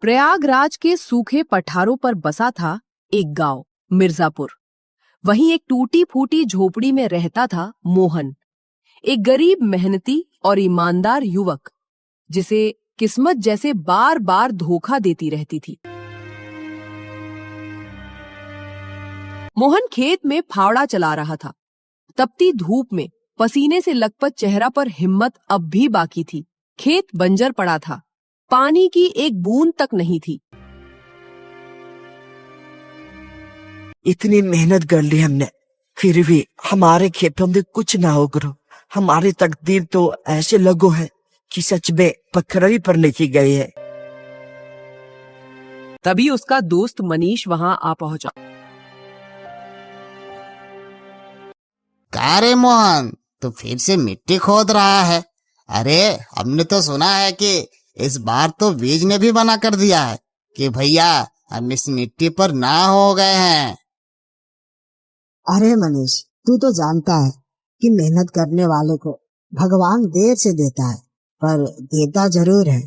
प्रयागराज के सूखे पठारों पर बसा था एक गांव मिर्जापुर। वहीं एक टूटी फूटी झोपड़ी में रहता था मोहन, एक गरीब मेहनती और ईमानदार युवक जिसे किस्मत जैसे बार बार धोखा देती रहती थी। मोहन खेत में फावड़ा चला रहा था। तपती धूप में पसीने से लथपथ चेहरा पर हिम्मत अब भी बाकी थी। खेत बंजर पड़ा था, पानी की एक बूंद तक नहीं थी। इतनी मेहनत कर ली हमने, फिर भी हमारे खेतों में कुछ ना हो गुरु। हमारी तकदीर तो ऐसे लगो है कि सच में पथरी पर लिखी गई है। तभी उसका दोस्त मनीष वहां आ पहुंचा। क्या रे मोहन, तू फिर से मिट्टी खोद रहा है? अरे हमने तो सुना है कि इस बार तो बीज ने भी मना कर दिया है कि भैया हम इस मिट्टी पर ना हो गए हैं। अरे मनीष, तू तो जानता है कि मेहनत करने वाले को भगवान देर से देता है, पर देता जरूर है।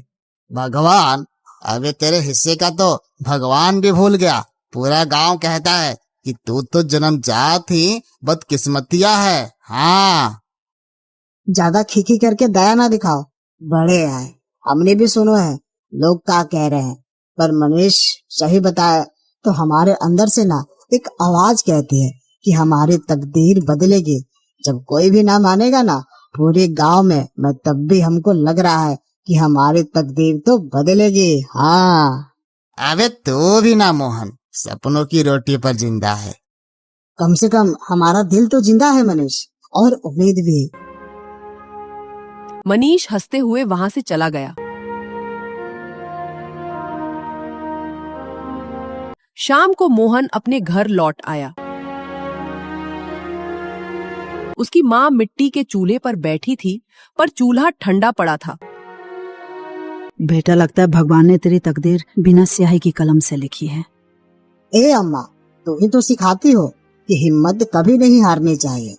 भगवान? अबे तेरे हिस्से का तो भगवान भी भूल गया। पूरा गांव कहता है कि तू तो जन्मजात ही बदकिस्मतिया है। हाँ, ज्यादा खीखी करके दया ना दिखाओ, बड़े आए। हमने भी सुनो है लोग क्या कह रहे हैं, पर मनीष सही बताया तो हमारे अंदर से ना एक आवाज कहती है कि हमारी तकदीर बदलेगी। जब कोई भी ना मानेगा ना पूरे गांव में, मैं तब भी हमको लग रहा है कि हमारी तकदीर तो बदलेगी। हाँ, अबे तू भी ना मोहन, सपनों की रोटी पर जिंदा है। कम से कम हमारा दिल तो जिंदा है मनीष, और उम्मीद भी। मनीष हंसते हुए वहां से चला गया। शाम को मोहन अपने घर लौट आया। उसकी मां मिट्टी के चूल्हे पर बैठी थी, पर चूल्हा ठंडा पड़ा था। बेटा, लगता है भगवान ने तेरी तकदीर बिना स्याही की कलम से लिखी है। ए अम्मा, तू ही तो सिखाती हो कि हिम्मत कभी नहीं हारनी चाहिए।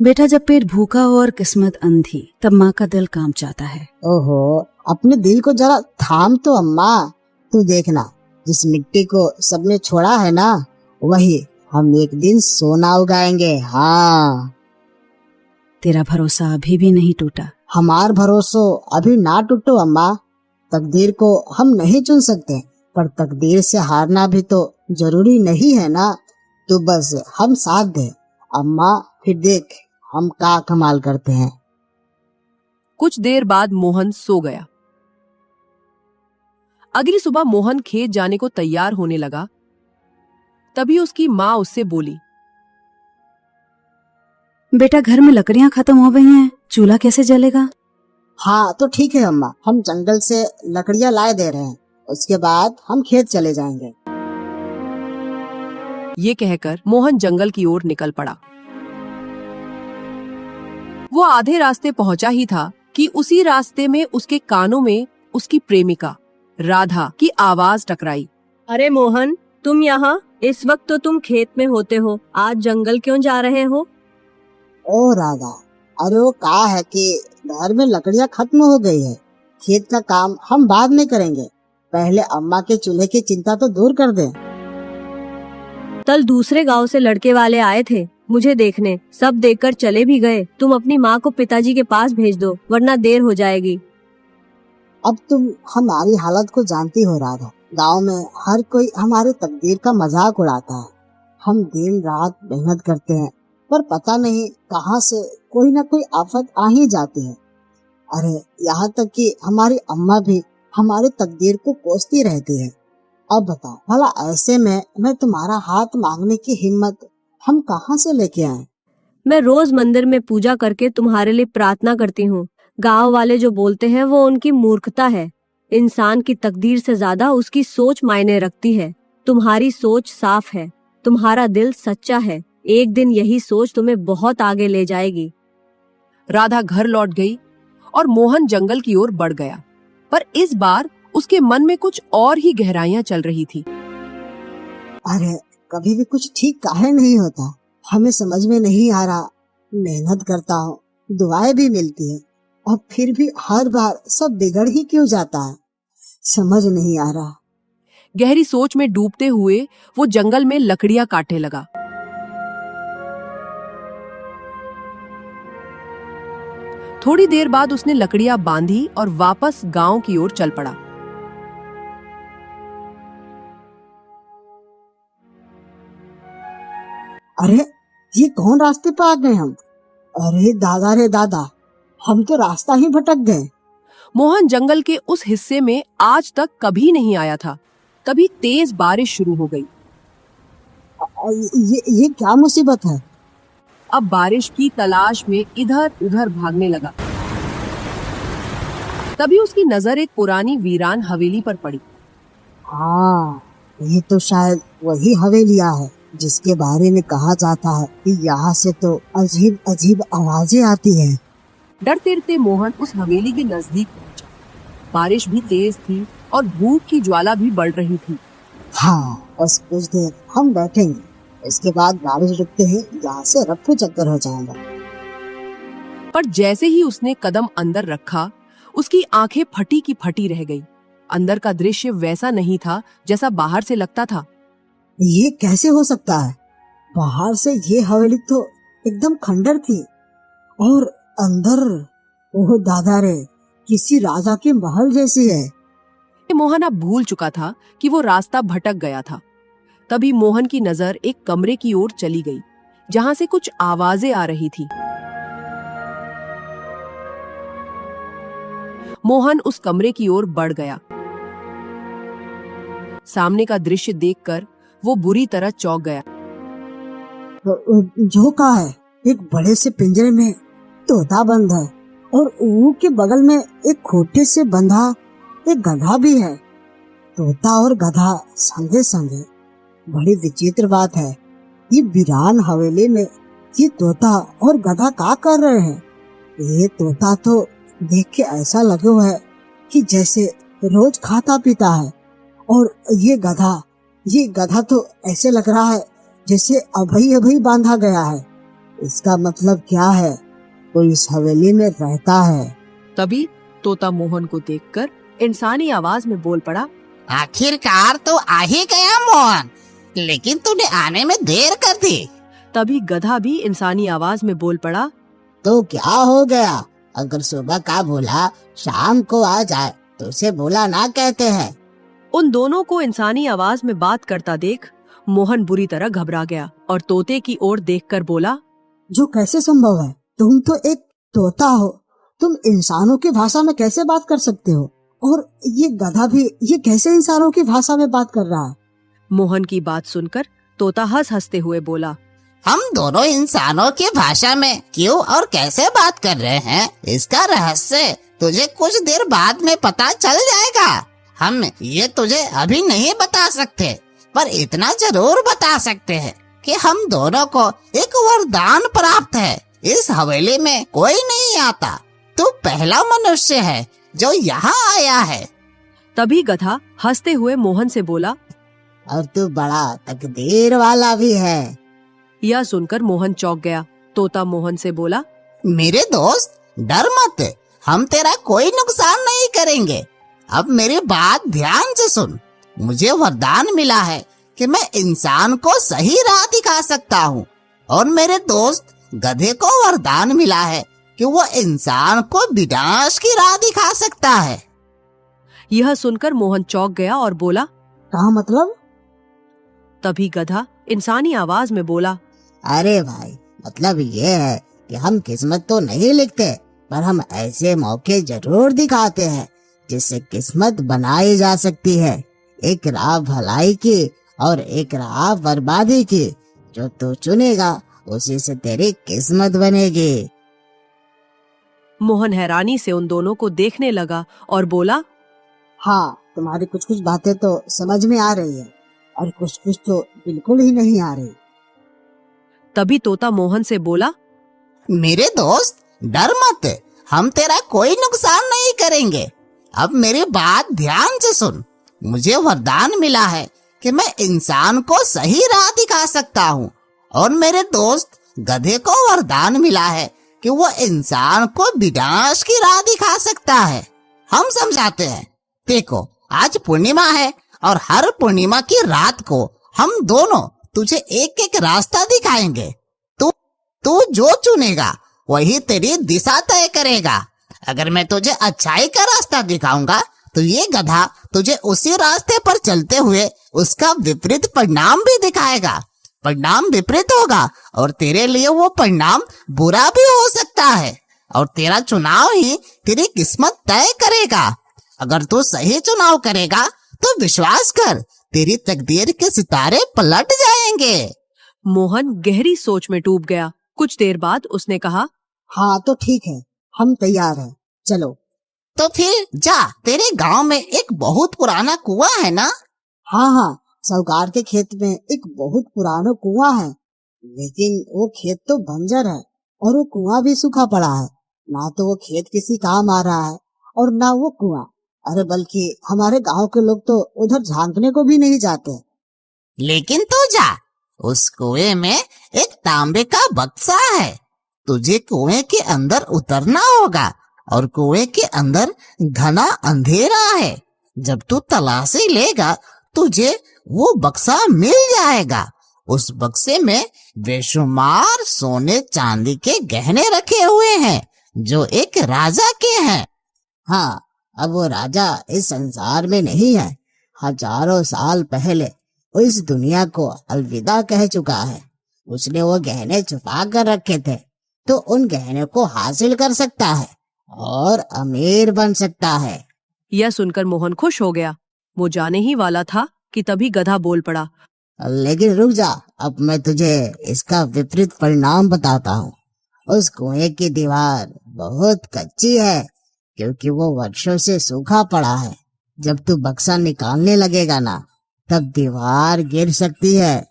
बेटा, जब पेट भूखा हो और किस्मत अंधी, तब माँ का दिल काम चाहता है। ओहो, अपने दिल को जरा थाम तो अम्मा। तू देखना, जिस मिट्टी को सबने छोड़ा है ना, वही हम एक दिन सोना उगाएंगे। हाँ, तेरा भरोसा अभी भी नहीं टूटा। हमार भरोसा अभी ना टूटो अम्मा। तकदीर को हम नहीं चुन सकते, पर तकदीर से हारना भी तो जरूरी नहीं है ना। तो बस हम साथ दे अम्मा, फिर देख हम क्या कमाल करते हैं। कुछ देर बाद मोहन सो गया। अगली सुबह मोहन खेत जाने को तैयार होने लगा। तभी उसकी माँ उससे बोली, बेटा, घर में लकड़ियाँ खत्म हो गई हैं, चूल्हा कैसे जलेगा? हाँ तो ठीक है अम्मा, हम जंगल से लकड़ियाँ लाए दे रहे हैं, उसके बाद हम खेत चले जाएंगे। ये कहकर मोहन जंगल की ओर निकल पड़ा। वो आधे रास्ते पहुंचा ही था कि उसी रास्ते में उसके कानों में उसकी प्रेमिका राधा की आवाज टकराई। अरे मोहन, तुम यहाँ? इस वक्त तो तुम खेत में होते हो, आज जंगल क्यों जा रहे हो? ओ राधा, अरे वो कहा है कि घर में लकड़ियाँ खत्म हो गई है, खेत का काम हम बाद में करेंगे, पहले अम्मा के चूल्हे की चिंता तो दूर कर दे। कल दूसरे गांव से लड़के वाले आए थे मुझे देखने, सब देखकर चले भी गए। तुम अपनी माँ को पिताजी के पास भेज दो, वरना देर हो जाएगी। अब तुम हमारी हालत को जानती हो राधा, गांव में हर कोई हमारे तकदीर का मजाक उड़ाता है। हम दिन रात मेहनत करते हैं, पर पता नहीं कहां से कोई ना कोई आफत आ ही जाती है। अरे यहाँ तक कि हमारी अम्मा भी हमारी तकदीर को कोसती रहती है। अब बताओ भला, ऐसे में मैं तुम्हारा हाथ मांगने की हिम्मत हम कहां से लेके आए? मैं रोज मंदिर में पूजा करके तुम्हारे लिए प्रार्थना करती हूँ। गांव वाले जो बोलते हैं वो उनकी मूर्खता है। इंसान की तकदीर से ज्यादा उसकी सोच मायने रखती है। तुम्हारी सोच साफ है, तुम्हारा दिल सच्चा है। एक दिन यही सोच तुम्हें बहुत आगे ले जाएगी। राधा घर लौट गई और मोहन जंगल की ओर बढ़ गया, पर इस बार उसके मन में कुछ और ही गहराइयां चल रही थी। अरे कभी भी कुछ ठीक काहे नहीं होता, हमें समझ में नहीं आ रहा। मेहनत करता हूँ, दुआएं भी मिलती है, और फिर भी हर बार सब बिगड़ ही क्यों जाता है। समझ नहीं आ रहा। गहरी सोच में डूबते हुए वो जंगल में लकड़ियां काटने लगा। थोड़ी देर बाद उसने लकड़ियां बांधी और वापस गांव की ओर चल पड़ा। अरे ये कौन रास्ते पे आ गए हम? अरे दादा रे दादा, हम तो रास्ता ही भटक गए। मोहन जंगल के उस हिस्से में आज तक कभी नहीं आया था। तभी तेज बारिश शुरू हो गई। ये क्या मुसीबत है? अब बारिश की तलाश में इधर उधर भागने लगा। तभी उसकी नजर एक पुरानी वीरान हवेली पर पड़ी। हाँ, ये तो शायद वही हवेलियाँ है जिसके बारे में कहा जाता है कि यहाँ से तो अजीब अजीब आवाजें आती हैं। डरते डरते मोहन उस हवेली के नजदीक पहुंचा। बारिश भी तेज थी और भूख की ज्वाला भी बढ़ रही थी। हाँ, बस कुछ देर हम बैठेंगे, इसके बाद बारिश रुकते ही यहाँ से रफ्फू चक्कर हो जाएगा। पर जैसे ही उसने कदम अंदर रखा, उसकी आंखें फटी की फटी रह गई। अंदर का दृश्य वैसा नहीं था जैसा बाहर से लगता था। ये कैसे हो सकता है? बाहर से ये हवेली तो एकदम खंडर थी और अंदर, ओह दादा रे, किसी राजा के महल जैसी है। मोहन अब भूल चुका था कि वो रास्ता भटक गया था। तभी मोहन की नजर एक कमरे की ओर चली गई जहां से कुछ आवाजें आ रही थी। मोहन उस कमरे की ओर बढ़ गया। सामने का दृश्य देखकर वो बुरी तरह चौंक गया। जो कहा है, एक बड़े से पिंजरे में तोता बंद है और ऊ के बगल में एक खोटे से बंधा एक गधा भी है। तोता और गधा संगे संगे। बड़ी विचित्र बात है, ये वीरान हवेली में ये तोता और गधा क्या कर रहे हैं? ये तोता तो देख के ऐसा लगे हुआ है कि जैसे रोज खाता पीता है, और ये गधा तो ऐसे लग रहा है जैसे अभी अभी बांधा गया है। इसका मतलब क्या है? कोई इस हवेली में रहता है। तभी तोता मोहन को देखकर इंसानी आवाज में बोल पड़ा, आखिरकार तो आ ही गया मोहन, लेकिन तूने आने में देर कर दी। तभी गधा भी इंसानी आवाज में बोल पड़ा, तो क्या हो गया? अगर सुबह का बोला शाम को आ जाए तो उसे बोला ना कहते हैं। उन दोनों को इंसानी आवाज में बात करता देख मोहन बुरी तरह घबरा गया और तोते की ओर देखकर बोला, जो कैसे संभव है? तुम तो एक तोता हो, तुम इंसानों की भाषा में कैसे बात कर सकते हो? और ये गधा भी ये कैसे इंसानों की भाषा में बात कर रहा है? मोहन की बात सुनकर तोता हंसते हुए बोला, हम दोनों इंसानों की भाषा में क्यों और कैसे बात कर रहे हैं, इसका रहस्य तुझे कुछ देर बाद में पता चल जाएगा। हम ये तुझे अभी नहीं बता सकते, पर इतना जरूर बता सकते हैं कि हम दोनों को एक वरदान प्राप्त है। इस हवेली में कोई नहीं आता, तू पहला मनुष्य है जो यहाँ आया है। तभी गधा हंसते हुए मोहन से बोला, और तू बड़ा तकदीर वाला भी है। यह सुनकर मोहन चौंक गया। तोता मोहन से बोला, मेरे दोस्त डर मत, हम तेरा कोई नुकसान नहीं करेंगे। अब मेरी बात ध्यान से सुन। मुझे वरदान मिला है कि मैं इंसान को सही राह दिखा सकता हूँ, और मेरे दोस्त गधे को वरदान मिला है कि वो इंसान को विनाश की राह दिखा सकता है। यह सुनकर मोहन चौंक गया और बोला, क्या मतलब? तभी गधा इंसानी आवाज में बोला, अरे भाई, मतलब ये है कि हम किस्मत तो नहीं लिखते, पर हम ऐसे मौके जरूर दिखाते हैं जिससे किस्मत बनाई जा सकती है। एक राह भलाई की और एक राह बर्बादी की। जो तू चुनेगा उसी से तेरी किस्मत बनेगी। मोहन हैरानी से उन दोनों को देखने लगा और बोला, हाँ, तुम्हारी कुछ कुछ बातें तो समझ में आ रही है और कुछ कुछ तो बिल्कुल ही नहीं आ रही। तभी तोता मोहन से बोला, मेरे दोस्त डर मत, हम तेरा कोई नुकसान नहीं करेंगे। अब मेरी बात ध्यान से सुन। मुझे वरदान मिला है कि मैं इंसान को सही राह दिखा सकता हूँ, और मेरे दोस्त गधे को वरदान मिला है कि वो इंसान को विनाश की राह दिखा सकता है। हम समझाते हैं। देखो, आज पूर्णिमा है और हर पूर्णिमा की रात को हम दोनों तुझे एक एक रास्ता दिखाएंगे। तू तू जो चुनेगा वही तेरी दिशा तय करेगा। अगर मैं तुझे अच्छाई का रास्ता दिखाऊंगा तो ये गधा तुझे उसी रास्ते पर चलते हुए उसका विपरीत परिणाम भी दिखाएगा। परिणाम विपरीत होगा और तेरे लिए वो परिणाम बुरा भी हो सकता है और तेरा चुनाव ही तेरी किस्मत तय करेगा। अगर तू सही चुनाव करेगा तो विश्वास कर, तेरी तकदीर के सितारे पलट जाएंगे। मोहन गहरी सोच में डूब गया। कुछ देर बाद उसने कहा, हाँ तो ठीक है, हम तैयार हैं, चलो। तो फिर जा, तेरे गांव में एक बहुत पुराना कुआं है ना? हाँ हाँ, साहूकार के खेत में एक बहुत पुराना कुआं है, लेकिन वो खेत तो बंजर है और वो कुआं भी सूखा पड़ा है। ना तो वो खेत किसी काम आ रहा है और ना वो कुआं। अरे बल्कि हमारे गांव के लोग तो उधर झांकने को भी नहीं जाते। लेकिन तू जा, उस कुएं में एक तांबे का बक्सा है। तुझे कुएं के अंदर उतरना होगा और कुएं के अंदर घना अंधेरा है। जब तू तलाशी लेगा तुझे वो बक्सा मिल जाएगा। उस बक्से में बेशुमार सोने चांदी के गहने रखे हुए हैं जो एक राजा के हैं। हाँ, अब वो राजा इस संसार में नहीं है। हजारों साल पहले वो इस दुनिया को अलविदा कह चुका है। उसने वो गहने छुपा कर रखे थे, तो उन गहनों को हासिल कर सकता है और अमीर बन सकता है। यह सुनकर मोहन खुश हो गया। वो जाने ही वाला था कि तभी गधा बोल पड़ा, लेकिन रुक जा, अब मैं तुझे इसका विपरीत परिणाम बताता हूँ। उस कुएं की दीवार बहुत कच्ची है क्योंकि वो वर्षों से सूखा पड़ा है। जब तू बक्सा निकालने लगेगा ना, तब दीवार गिर सकती है,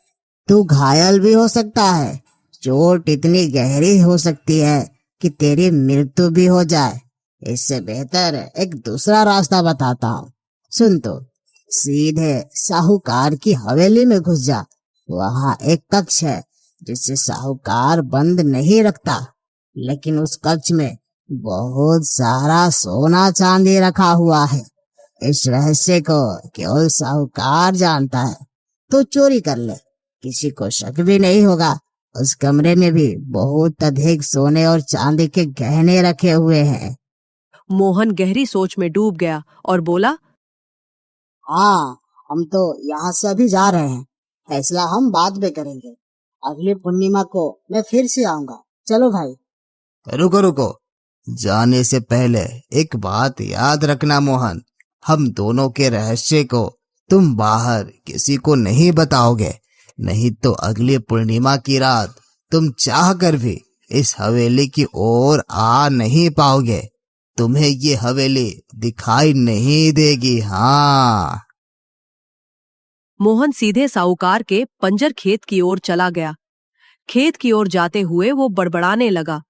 तू घायल भी हो सकता है। चोट इतनी गहरी हो सकती है कि तेरी मृत्यु भी हो जाए। इससे बेहतर एक दूसरा रास्ता बताता हूँ, सुन तो। सीधे साहूकार की हवेली में घुस जा। वहाँ एक कक्ष है जिसे साहूकार बंद नहीं रखता, लेकिन उस कक्ष में बहुत सारा सोना चांदी रखा हुआ है। इस रहस्य को केवल साहूकार जानता है, तो चोरी कर ले, किसी को शक भी नहीं होगा। उस कमरे में भी बहुत अधिक सोने और चांदी के गहने रखे हुए हैं। मोहन गहरी सोच में डूब गया और बोला, हाँ, हम तो यहाँ से अभी जा रहे हैं, फैसला हम बाद में करेंगे। अगली पूर्णिमा को मैं फिर से आऊंगा। चलो भाई। रुको रुको, जाने से पहले एक बात याद रखना मोहन, हम दोनों के रहस्य को तुम बाहर किसी को नहीं बताओगे, नहीं तो अगली पूर्णिमा की रात तुम चाह कर भी इस हवेली की ओर आ नहीं पाओगे। तुम्हें ये हवेली दिखाई नहीं देगी। हाँ। मोहन सीधे साहूकार के पंजर खेत की ओर चला गया। खेत की ओर जाते हुए वो बड़बड़ाने लगा,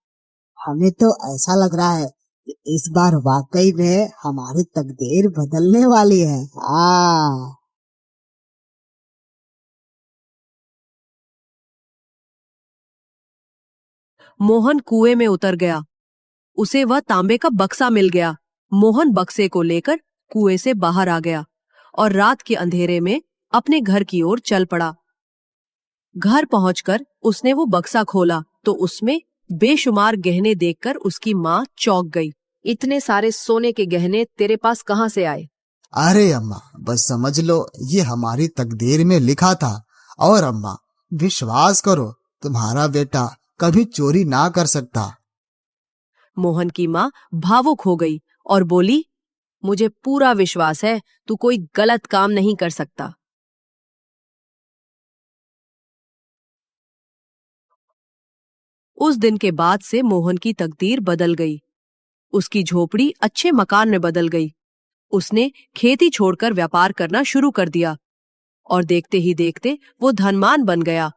हमें तो ऐसा लग रहा है कि इस बार वाकई में हमारी तकदीर बदलने वाली है। हाँ। मोहन कुएं में उतर गया। उसे वह तांबे का बक्सा मिल गया। मोहन बक्से को लेकर कुएं से बाहर आ गया और रात के अंधेरे में अपने घर की ओर चल पड़ा। घर पहुंचकर उसने वो बक्सा खोला तो उसमें बेशुमार गहने देखकर उसकी माँ चौंक गई। इतने सारे सोने के गहने तेरे पास कहाँ से आए? अरे अम्मा, बस समझ लो ये हमारी तकदीर में लिखा था। और अम्मा, विश्वास करो, तुम्हारा बेटा कभी चोरी ना कर सकता। मोहन की माँ भावुक हो गई और बोली, मुझे पूरा विश्वास है तू कोई गलत काम नहीं कर सकता। उस दिन के बाद से मोहन की तकदीर बदल गई। उसकी झोपड़ी अच्छे मकान में बदल गई। उसने खेती छोड़कर व्यापार करना शुरू कर दिया और देखते ही देखते वो धनवान बन गया।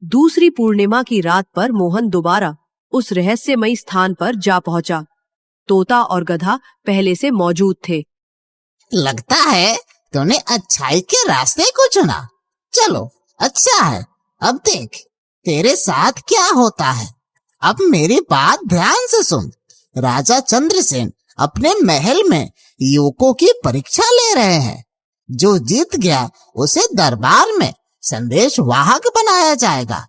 दूसरी पूर्णिमा की रात पर मोहन दोबारा उस रहस्यमयी स्थान पर जा पहुंचा। तोता और गधा पहले से मौजूद थे। लगता है तूने अच्छाई के रास्ते को चुना। चलो, अच्छा है। अब देख तेरे साथ क्या होता है। अब मेरी बात ध्यान से सुन। राजा चंद्रसेन अपने महल में युवकों की परीक्षा ले रहे हैं। जो जीत गया उसे दरबार में संदेश वाहक बनाया जाएगा।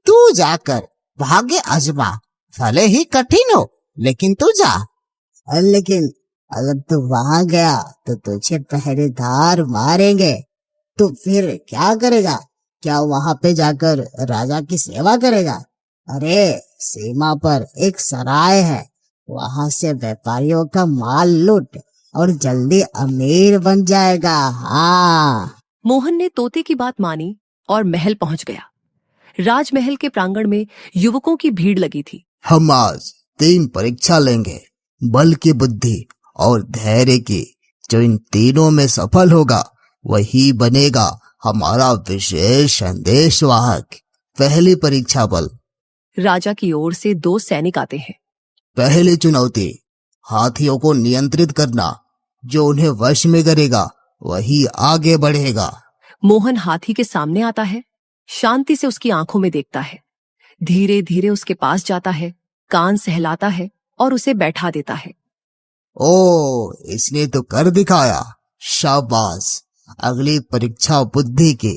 तू जाकर भाग्य आजमा, भले ही कठिन हो, लेकिन तू जा। लेकिन अगर तू वहां गया तो तुझे पहरेदार मारेंगे। तो फिर क्या करेगा? क्या वहां पे जाकर राजा की सेवा करेगा? अरे, सीमा पर एक सराय है, वहां से व्यापारियों का माल लूट और जल्दी अमीर बन जाएगा। हाँ। मोहन ने तोते की बात मानी और महल पहुंच गया। राजमहल के प्रांगण में युवकों की भीड़ लगी थी। हम आज 3 परीक्षा लेंगे, बल की, बुद्धि और धैर्य की। जो इन तीनों में सफल होगा वही बनेगा हमारा विशेष संदेश वाहक। पहली परीक्षा बल। राजा की ओर से 2 सैनिक आते हैं। पहली चुनौती, हाथियों को नियंत्रित करना। जो उन्हें वश में करेगा वही आगे बढ़ेगा। मोहन हाथी के सामने आता है, शांति से उसकी आंखों में देखता है, धीरे धीरे उसके पास जाता है, कान सहलाता है और उसे बैठा देता है। ओ, इसने तो कर दिखाया, शाबाश। अगली परीक्षा बुद्धि की।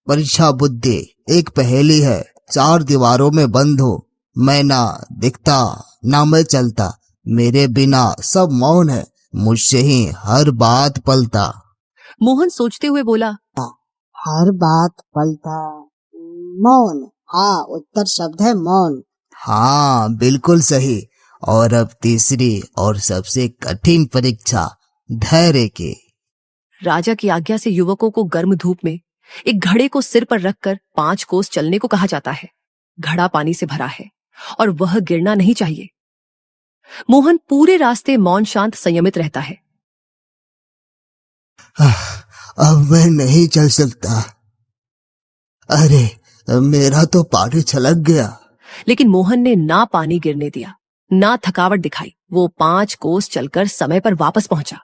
परीक्षा बुद्धि एक पहेली है। 4 दीवारों में बंद हो, मैं ना दिखता ना मैं चलता, मेरे बिना सब मौन है, मुझसे ही हर बात पलता। मोहन सोचते हुए बोला, हर बात पलता, मौन। हाँ, उत्तर शब्द है मौन। हाँ, बिल्कुल सही। और अब तीसरी और सबसे कठिन परीक्षा, धैर्य की। राजा की आज्ञा से युवकों को गर्म धूप में एक घड़े को सिर पर रखकर 5 कोस चलने को कहा जाता है। घड़ा पानी से भरा है और वह गिरना नहीं चाहिए। मोहन पूरे रास्ते मौन, शांत, संयमित रहता है। अब मैं नहीं चल सकता। अरे, मेरा तो पानी छलक गया। लेकिन मोहन ने ना पानी गिरने दिया, ना थकावट दिखाई। वो 5 कोस चलकर समय पर वापस पहुंचा।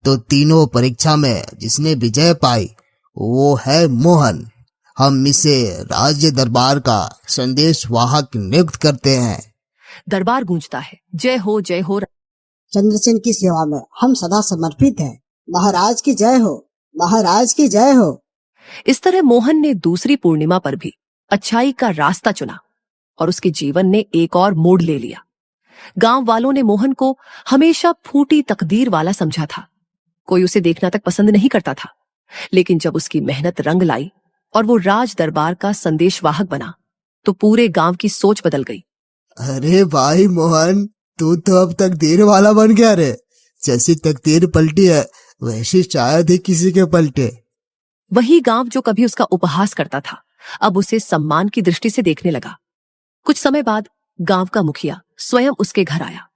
तो तीनों परीक्षा में जिसने विजय पाई वो है मोहन। हम इसे राज्य दरबार का संदेश वाहक नियुक्त करते हैं। दरबार गूंजता है, जय हो, जय हो। चंद्रसेन की सेवा में हम सदा समर्पित हैं। महाराज की जय हो, महाराज की जय हो। इस तरह मोहन ने दूसरी पूर्णिमा पर भी अच्छाई का रास्ता चुना और उसके जीवन ने एक और मोड़ ले लिया। गांव वालों ने मोहन को हमेशा फूटी तकदीर वाला समझा था। कोई उसे देखना तक पसंद नहीं करता था, लेकिन जब उसकी मेहनत रंग लाई और वो राज दरबार का संदेशवाहक बना, तो पूरे गांव की सोच बदल गई। अरे भाई मोहन, तू तो अब तकदीर वाला बन गया रे। जैसी तकदीर पलटी है वैसी शायद ही किसी के पलटे। वही गांव जो कभी उसका उपहास करता था, अब उसे सम्मान की दृष्टि से देखने लगा। कुछ समय बाद गांव का मुखिया स्वयं उसके घर आया।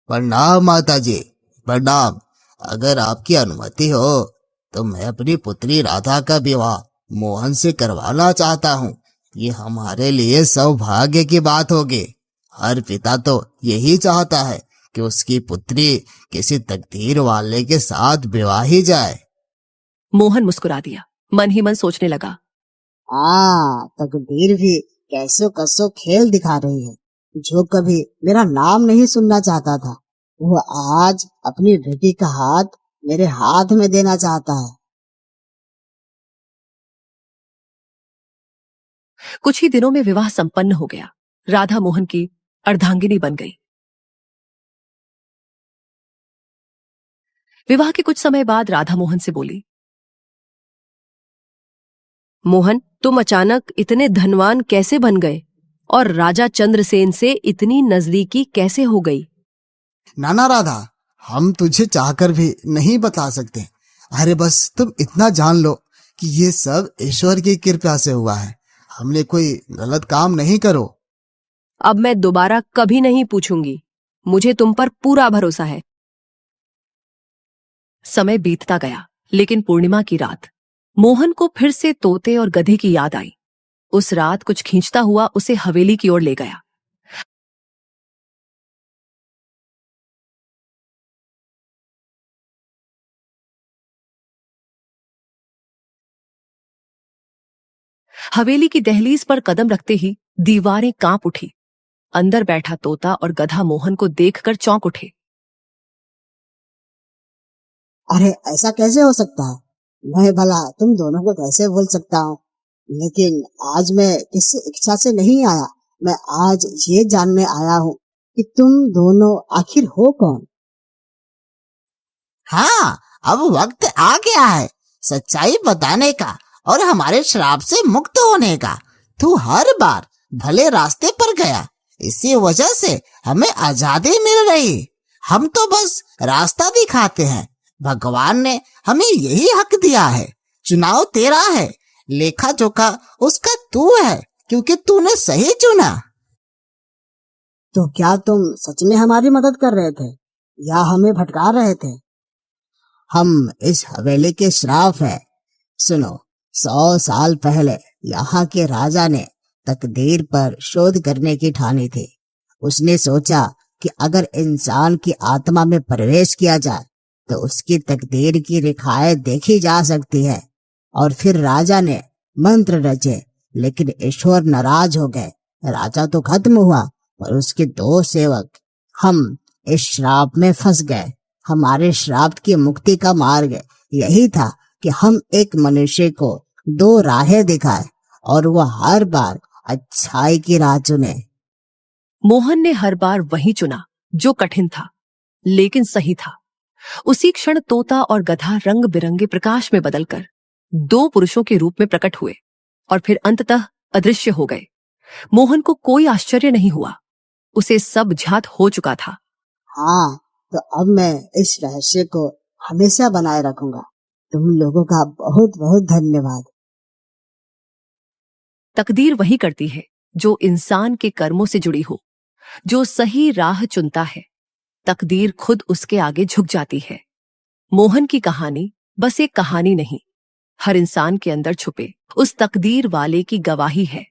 प्रणाम माता जी, प्रणाम। अगर आपकी अनुमति हो तो मैं अपनी पुत्री राधा का विवाह मोहन से करवाना चाहता हूँ। ये हमारे लिए सौभाग्य की बात होगी। हर पिता तो यही चाहता है कि उसकी पुत्री किसी तकदीर वाले के साथ विवाही जाए। मोहन मुस्कुरा दिया, मन ही मन सोचने लगा, तकदीर भी कैसो कसो खेल दिखा रही है। जो कभी मेरा नाम नहीं सुनना चाहता था, वो आज अपनी बेटी का हाथ मेरे हाथ में देना चाहता है। कुछ ही दिनों में विवाह संपन्न हो गया। राधा मोहन की अर्धांगिनी बन गई। विवाह के कुछ समय बाद राधा मोहन से बोली, मोहन, तुम अचानक इतने धनवान कैसे बन गए और राजा चंद्रसेन से इतनी नजदीकी कैसे हो गई? नाना राधा, हम तुझे चाहकर भी नहीं बता सकते। अरे बस तुम इतना जान लो कि ये सब ईश्वर की कृपा से हुआ है। हमने कोई गलत काम नहीं करो। अब मैं दोबारा कभी नहीं पूछूंगी। मुझे तुम पर पूरा भरोसा है। समय बीतता गया, लेकिन पूर्णिमा की रात मोहन को फिर से तोते और गधे की याद आई। उस रात कुछ खींचता हुआ उसे हवेली की ओर ले गया। हवेली की दहलीज पर कदम रखते ही दीवारें कांप उठी। अंदर बैठा तोता और गधा मोहन को देखकर चौंक उठे। अरे ऐसा कैसे हो सकता है? मैं भला तुम दोनों को कैसे भूल सकता हूँ? लेकिन आज मैं किसी इच्छा से नहीं आया। मैं आज ये जानने आया हूँ कि तुम दोनों आखिर हो कौन। हाँ, अब वक्त आ गया है सच्चाई बताने का और हमारे श्राप से मुक्त होने का। तू हर बार भले रास्ते पर गया, इसी वजह से हमें आजादी मिल रही। हम तो बस रास्ता दिखाते हैं। भगवान ने हमें यही हक दिया है। चुनाव तेरा है, लेखा जोखा उसका तू है, क्योंकि तूने सही चुना। तो क्या तुम सच में हमारी मदद कर रहे थे या हमें भटका रहे थे? हम इस हवेली के श्राप है। सुनो, 100 साल पहले यहाँ के राजा ने तकदीर पर शोध करने की ठानी थी। उसने सोचा कि अगर इंसान की आत्मा में प्रवेश किया जाए तो उसकी तकदीर की रेखाएं देखी जा सकती है। और फिर राजा ने मंत्र रचे, लेकिन ईश्वर नाराज हो गए। राजा तो खत्म हुआ, पर उसके 2 सेवक, हम इस श्राप में फंस गए। हमारे श्राप की मुक्ति का मार्ग यही था कि हम एक मनुष्य को 2 राहें दिखाए और वह हर बार अच्छाई की राह चुने। मोहन ने हर बार वही चुना जो कठिन था, लेकिन सही था। उसी क्षण तोता और गधा रंग बिरंगे प्रकाश में बदलकर 2 पुरुषों के रूप में प्रकट हुए और फिर अंततः अदृश्य हो गए। मोहन को कोई आश्चर्य नहीं हुआ, उसे सब ज्ञात हो चुका था। हाँ, तो अब मैं इस रहस्य को हमेशा बनाए रखूंगा। तुम लोगों का बहुत बहुत धन्यवाद। तकदीर वही करती है जो इंसान के कर्मों से जुड़ी हो। जो सही राह चुनता है, तकदीर खुद उसके आगे झुक जाती है। मोहन की कहानी बस एक कहानी नहीं, हर इंसान के अंदर छुपे उस तकदीर वाले की गवाही है